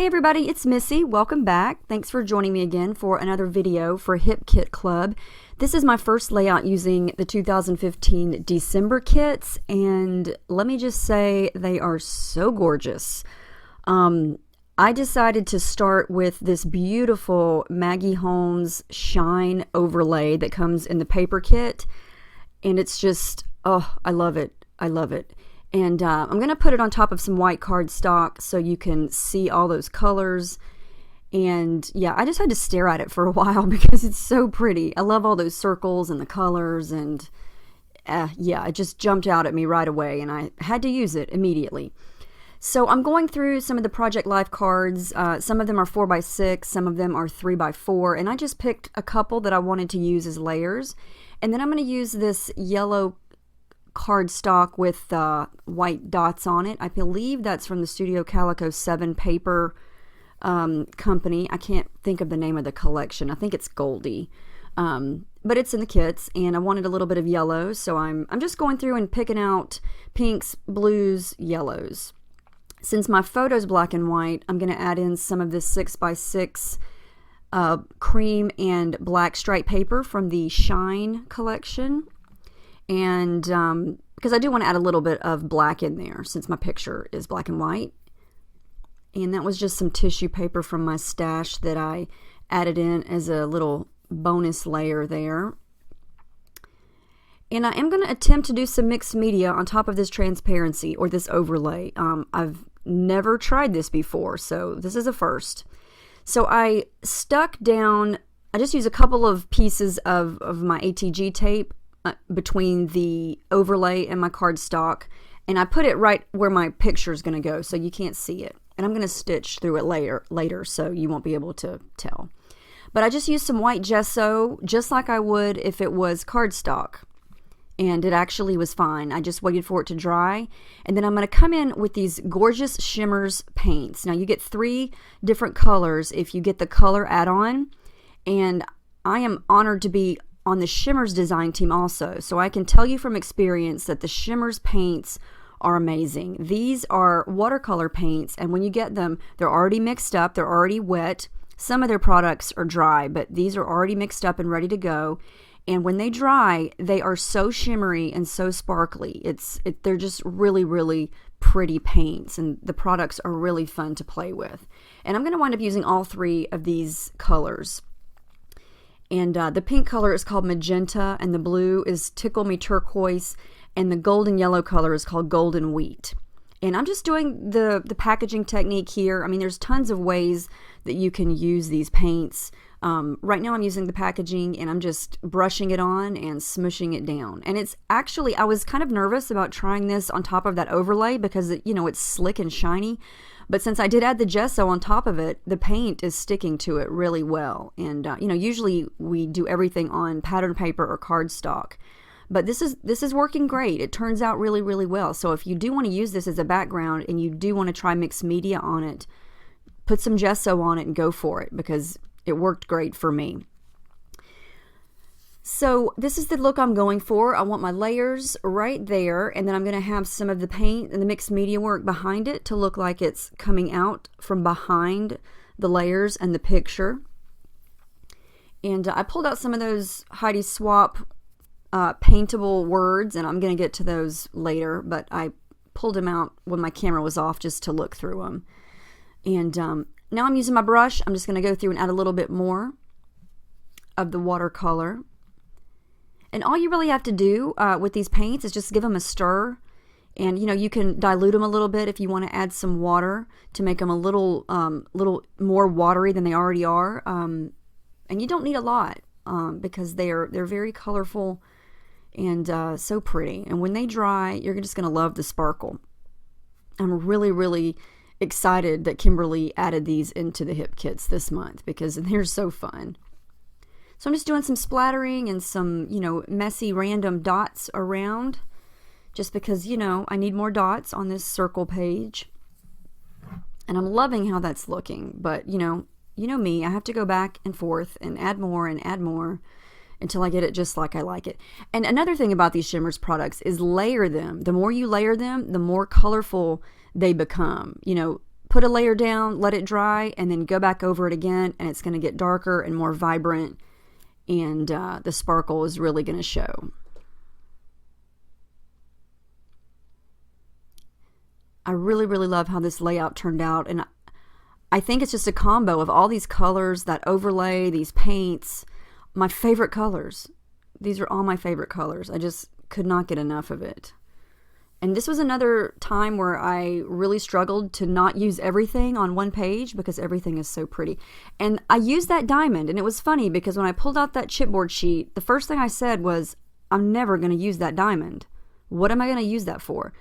Hey everybody, it's Missy. Welcome back. Thanks for joining me again for another video for Hip Kit Club. This is my first layout using the 2015 December kits, and let me just say they are so gorgeous. I decided to start with this beautiful Maggie Holmes Shine overlay that comes in the paper kit, and it's just, oh, I love it. I love it. And I'm going to put it on top of some white cardstock so you can see all those colors. And yeah, I just had to stare at it for a while because it's so pretty. I love all those circles and the colors, and yeah, it just jumped out at me right away and I had to use it immediately. So I'm going through some of the Project Life cards. Some of them are 4x6, some of them are 3x4, and I just picked a couple that I wanted to use as layers. And then I'm going to use this yellow cardstock with white dots on it. I believe that's from the Studio Calico 7 paper company. I can't think of the name of the collection. I think it's Goldie. But it's in the kits, and I wanted a little bit of yellow, so I'm just going through and picking out pinks, blues, yellows. Since my photo's black and white, I'm going to add in some of this 6x6 cream and black stripe paper from the Shine collection. And because I do want to add a little bit of black in there since my picture is black and white. And that was just some tissue paper from my stash that I added in as a little bonus layer there. And I am going to attempt to do some mixed media on top of this transparency or this overlay. I've never tried this before, so this is a first. So I stuck down, I just used a couple of pieces of my ATG tape between the overlay and my cardstock, and I put it right where my picture is going to go so you can't see it. And I'm going to stitch through it later so you won't be able to tell. But I just used some white gesso just like I would if it was cardstock, and it actually was fine. I just waited for it to dry, and then I'm going to come in with these gorgeous Shimmers paints. Now you get 3 different colors if you get the color add-on, and I am honored to be on the Shimmers design team also, so I can tell you from experience that the Shimmers paints are amazing. These are watercolor paints, and when you get them, they're already mixed up, they're already wet. Some of their products are dry, but these are already mixed up and ready to go. And when they dry, they are so shimmery and so sparkly. They're just really, really pretty paints, and the products are really fun to play with. And I'm going to wind up using all 3 of these colors. And the pink color is called Magenta, and the blue is Tickle Me Turquoise, and the golden yellow color is called Golden Wheat. And I'm just doing the packaging technique here. I mean, there's tons of ways that you can use these paints. Right now I'm using the packaging, and I'm just brushing it on and smushing it down. And it's actually, I was kind of nervous about trying this on top of that overlay because, it's slick and shiny. But since I did add the gesso on top of it, the paint is sticking to it really well. And, usually we do everything on pattern paper or cardstock. But this is working great. It turns out really, really well. So if you do want to use this as a background and you do want to try mixed media on it, put some gesso on it and go for it because it worked great for me. So this is the look I'm going for. I want my layers right there, and then I'm going to have some of the paint and the mixed media work behind it to look like it's coming out from behind the layers and the picture. And I pulled out some of those Heidi Swapp paintable words, and I'm going to get to those later, but I pulled them out when my camera was off just to look through them. And now I'm using my brush. I'm just going to go through and add a little bit more of the watercolor. And all you really have to do with these paints is just give them a stir. And, you can dilute them a little bit if you want to add some water to make them a little more watery than they already are. And you don't need a lot because they're very colorful and so pretty. And when they dry, you're just going to love the sparkle. I'm really, really excited that Kimberly added these into the hip kits this month because they're so fun. So I'm just doing some splattering and some, messy random dots around just because, I need more dots on this circle page. And I'm loving how that's looking. But, you know me, I have to go back and forth and add more until I get it just like I like it. And another thing about these Shimmers products is layer them. The more you layer them, the more colorful they become. put a layer down, let it dry, and then go back over it again, and it's going to get darker and more vibrant, and the sparkle is really going to show. I really, really love how this layout turned out, and I think it's just a combo of all these colors, that overlay, these paints, my favorite colors. These are all my favorite colors. I just could not get enough of it. And this was another time where I really struggled to not use everything on one page because everything is so pretty. And I used that diamond, and it was funny because when I pulled out that chipboard sheet, the first thing I said was, I'm never going to use that diamond. What am I going to use that for?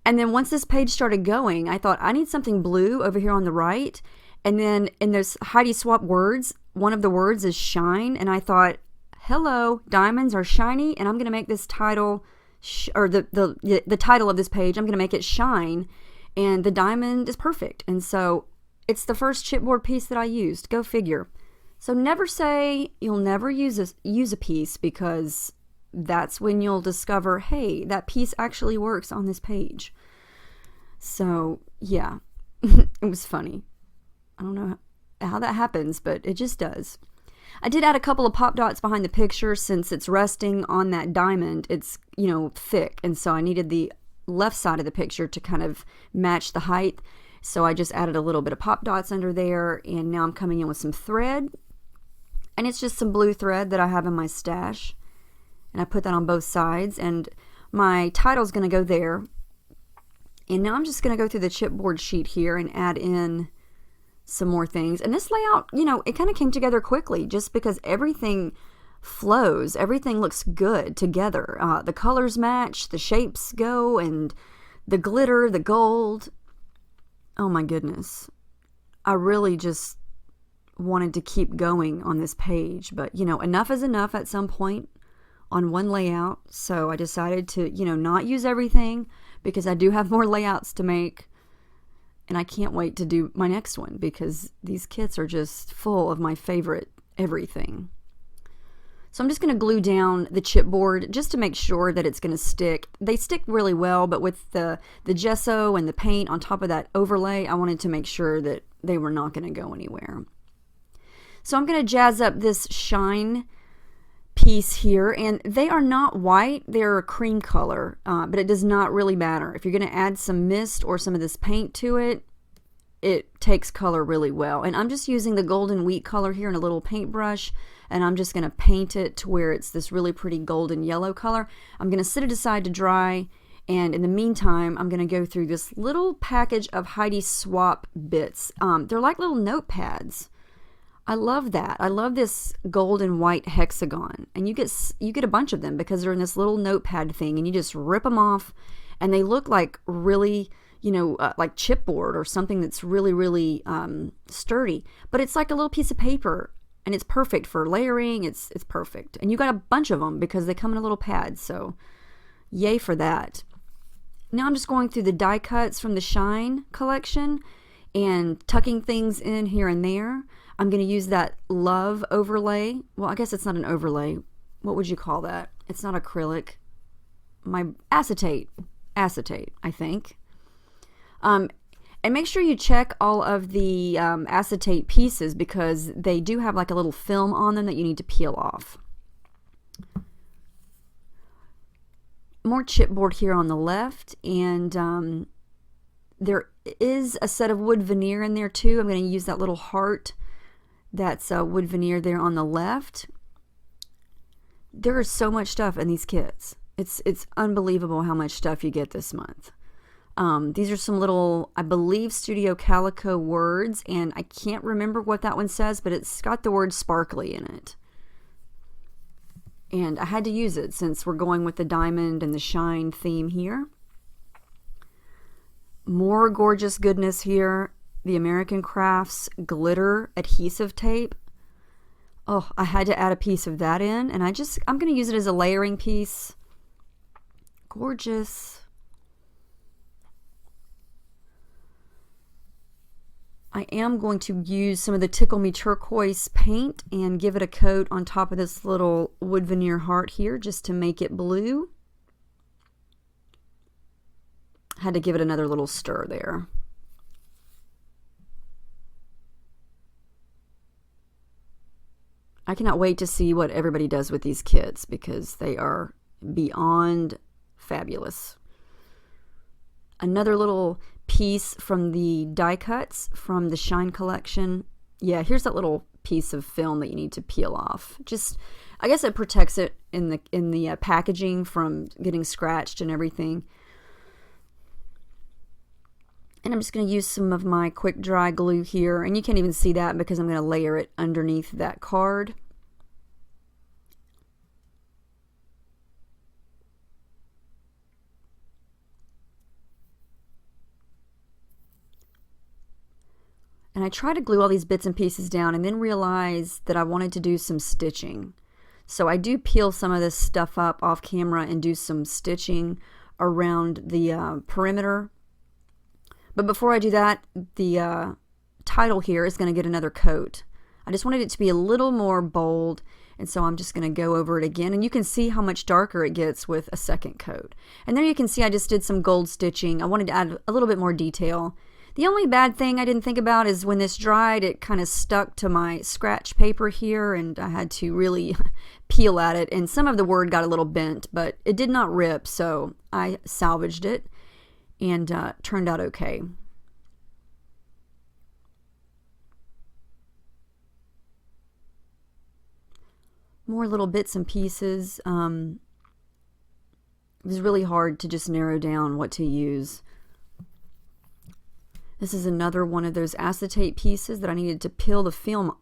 And then once this page started going, I thought, I need something blue over here on the right. And then in those Heidi Swapp words, one of the words is shine. And I thought, hello, diamonds are shiny, and I'm going to make this title, or the title of this page, I'm going to make it shine. And the diamond is perfect. And so it's the first chipboard piece that I used. Go figure. So never say you'll never use a piece, because that's when you'll discover, hey, that piece actually works on this page. So yeah, it was funny. I don't know how that happens, but it just does. I did add a couple of pop dots behind the picture since it's resting on that diamond. It's, thick, and so I needed the left side of the picture to kind of match the height. So I just added a little bit of pop dots under there, and now I'm coming in with some thread. And it's just some blue thread that I have in my stash. And I put that on both sides, and my title's going to go there. And now I'm just going to go through the chipboard sheet here and add in some more things. And this layout, it kind of came together quickly just because everything flows. Everything looks good together. The colors match, the shapes go, and the glitter, the gold. Oh my goodness. I really just wanted to keep going on this page, but enough is enough at some point on one layout. So I decided to, not use everything because I do have more layouts to make. And I can't wait to do my next one because these kits are just full of my favorite everything. So I'm just going to glue down the chipboard just to make sure that it's going to stick. They stick really well, but with the gesso and the paint on top of that overlay, I wanted to make sure that they were not going to go anywhere. So I'm going to jazz up this shine piece here, and they are not white, they're a cream color, but it does not really matter. If you're going to add some mist or some of this paint to it, it takes color really well. And I'm just using the golden wheat color here in a little paintbrush, and I'm just going to paint it to where it's this really pretty golden yellow color. I'm going to sit it aside to dry, and in the meantime, I'm going to go through this little package of Heidi Swapp bits. They're like little notepads. I love that. I love this gold and white hexagon, and you get a bunch of them because they're in this little notepad thing, and you just rip them off, and they look like really, like chipboard or something that's really, really sturdy. But it's like a little piece of paper, and it's perfect for layering. It's perfect, and you got a bunch of them because they come in a little pad. So, yay for that. Now I'm just going through the die cuts from the Shine collection and tucking things in here and there. I'm going to use that Love overlay. Well, I guess it's not an overlay. What would you call that? It's not acrylic. My acetate, I think. And make sure you check all of the acetate pieces because they do have like a little film on them that you need to peel off. More chipboard here on the left, and there is a set of wood veneer in there too. I'm going to use that little heart. That's wood veneer there on the left. There is so much stuff in these kits. It's unbelievable how much stuff you get this month. These are some little, I believe, Studio Calico words, and I can't remember what that one says, but it's got the word sparkly in it. And I had to use it since we're going with the diamond and the shine theme here. More gorgeous goodness here. The American Crafts glitter adhesive tape. Oh, I had to add a piece of that in, and I'm going to use it as a layering piece. Gorgeous. I am going to use some of the Tickle Me Turquoise paint and give it a coat on top of this little wood veneer heart here just to make it blue. Had to give it another little stir there. I cannot wait to see what everybody does with these kits because they are beyond fabulous. Another little piece from the die cuts from the Shine collection. Yeah, here's that little piece of film that you need to peel off. Just, I guess it protects it in the packaging from getting scratched and everything. And I'm just going to use some of my quick dry glue here, and you can't even see that because I'm going to layer it underneath that card. And I try to glue all these bits and pieces down and then realize that I wanted to do some stitching. So I do peel some of this stuff up off camera and do some stitching around the perimeter. But before I do that, the title here is going to get another coat. I just wanted it to be a little more bold, and so I'm just going to go over it again. And you can see how much darker it gets with a second coat. And there you can see I just did some gold stitching. I wanted to add a little bit more detail. The only bad thing I didn't think about is when this dried, it kind of stuck to my scratch paper here, and I had to really peel at it. And some of the word got a little bent, but it did not rip, so I salvaged it. And turned out okay. More little bits and pieces. It was really hard to just narrow down what to use. This is another one of those acetate pieces that I needed to peel the film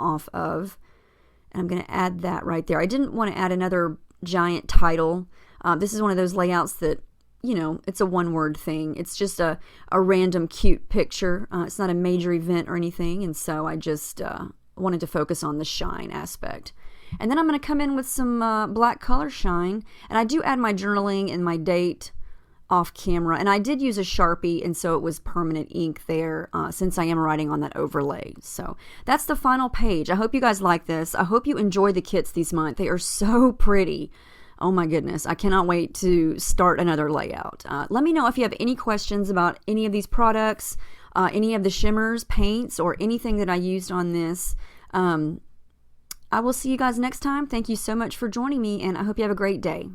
off of. And I'm going to add that right there. I didn't want to add another giant title. This is one of those layouts that, you know, it's a one-word thing. It's just a random cute picture. It's not a major event or anything, and so I just wanted to focus on the shine aspect. And then I'm going to come in with some black color shine, and I do add my journaling and my date off camera, and I did use a Sharpie, and so it was permanent ink there since I am writing on that overlay. So that's the final page. I hope you guys like this. I hope you enjoy the kits this month. They are so pretty. Oh my goodness, I cannot wait to start another layout. Let me know if you have any questions about any of these products, any of the shimmers, paints, or anything that I used on this. I will see you guys next time. Thank you so much for joining me, and I hope you have a great day.